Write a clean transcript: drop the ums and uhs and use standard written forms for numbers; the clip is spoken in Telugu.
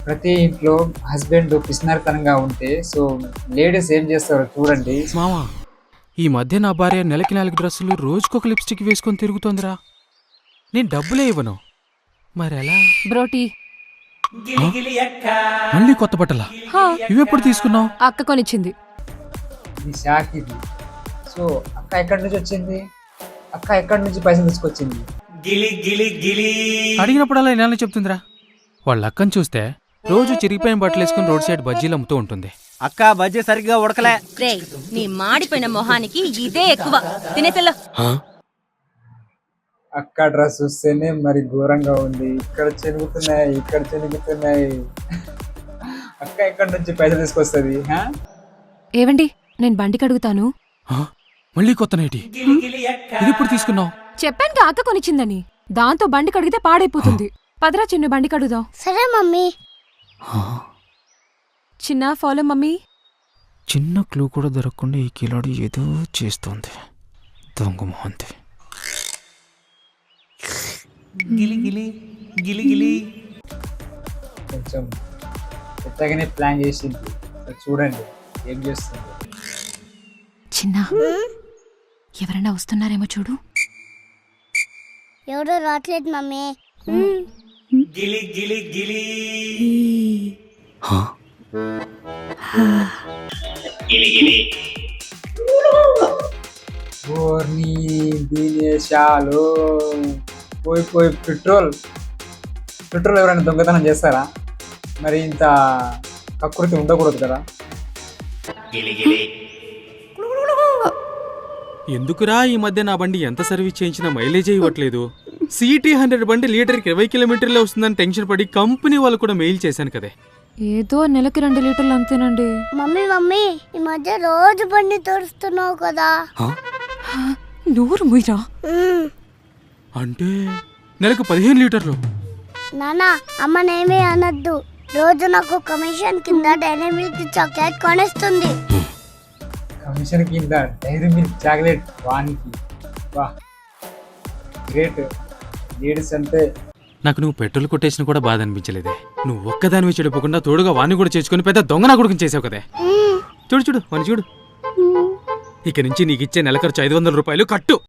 ప్రతి ఇంట్లో హస్బెండ్ పిసినారితనంగా ఉంటే సో లేడీస్ ఏం చేస్తారో చూడండి. మావా, ఈ మధ్య నా భార్య నెలకి 4 డ్రెస్సులు రోజుకొక లిప్స్టిక్ వేసుకొని తిరుగుతోందిరా. నేను డబ్బులే ఇవ్వను, మరెలా? బ్రోటీ మళ్ళీ కొత్త బట్టలా? ఇవెప్పుడు తీసుకున్నావు? అక్క కొనిచ్చింది. ఇది షాక్ ఇది. సో అక్క ఎక్కడి నుంచి వచ్చింది? అక్క ఎక్కడి నుంచి పైసలు తీసుకొచ్చింది? అడిగినప్పుడల్లా ఇలా చెప్తుందిరా. వాళ్ళ అక్కని చూస్తే రోజు చిరిగిపోయిన బట్టలు వేసుకుని రోడ్ సైడ్ బజ్జీలు అమ్ముతూ ఉంటుంది. అక్క బజ్జీ సరిగ్గా ఉడకలే. రేయ్, నీ మాడిపోయిన మొహానికి ఇదే ఎక్కువ. తినేసెల్లో. అక్క డ్రెస్ చూస్తేనే మరి ఘోరంగా ఉంది. ఇక్కడ చెరుగుతున్నాయి, ఇక్కడ చెరుగుతున్నాయి. అక్క ఎక్కడి నుంచి పైసలు తీసుకొస్తుంది? ఏవండి, నేను బండి కడుగుతాను. మళ్ళీ కొత్త నైటి. ఇది ఎప్పుడు తీసుకున్నావు? చెప్పాను అక్క కొనిచ్చిందని. దాంతో బండి కడిగితే పాడైపోతుంది. పదరా చిన్న బండి కడుగుదాం. సరే మమ్మీ. చిన్న ఫాలో మమ్మీ. చిన్న క్లూ కూడా దొరకకుండా ఈ కిలాడి ఏదో చేస్తోంది. దొంగ మొహంతి. కొంచెం పెద్దగానే ప్లాన్ చేసింది. సో చూడండి ఏం చేస్తుంది. చిన్న, ఎవరైనా వస్తున్నారేమో చూడు. ఎవరో రావట్లేదు మమ్మీ. ఓర్ని దీనేశాలు. పోయి పోయి పెట్రోల్ ఎవరైనా దొంగతనం చేస్తారా? మరి ఇంత ప్రకృతి ఉండకూడదు కదా. ఎందుకురా ఈ మధ్య నా బండి ఎంత సర్వీస్ చేయించినా మైలేజే ఇవ్వట్లేదు? సిటీ 100 బండి లీటర్కి 20 కిలోమీటర్లే వస్తుందని టెన్షన్ పడి కంపెనీ వాళ్ళు కూడా మెయిల్ చేశాను కదే. ఏదో నెలకి 2 లీటర్లు అంతేనండి. మమ్మీ ఈ మధ్య రోజు బండి తోడుస్తున్నావు కదా. నూరు ముయ్యరా. అంటే నెలకు 15 లీటర్లు. నానా అమ్మనేమీ అనద్దు. రోజు నాకు కమిషన్ కింద డైరీ మిల్క్ చాక్లెట్ కొనిస్తుంది. కమిషన్ కింద డైరీ మిల్క్ చాక్లెట్ వానికి. వా గ్రేట్. లేడీస్ అంటే నాకు నువ్వు పెట్రోల్ కొట్టేసిన కూడా బాధ అనిపించలేదే. నువ్వు ఒక్కదానివి చెడిపోకుండా తోడుగా వాణ్ణి కూడా చేసుకుని పెద్ద దొంగ నా కొడుకుని చేసావు కదే. చూడు వాణ్ణి చూడు. ఇక నుంచి నీకు ఇచ్చే నెల ఖర్చు 500 రూపాయలు కట్టు.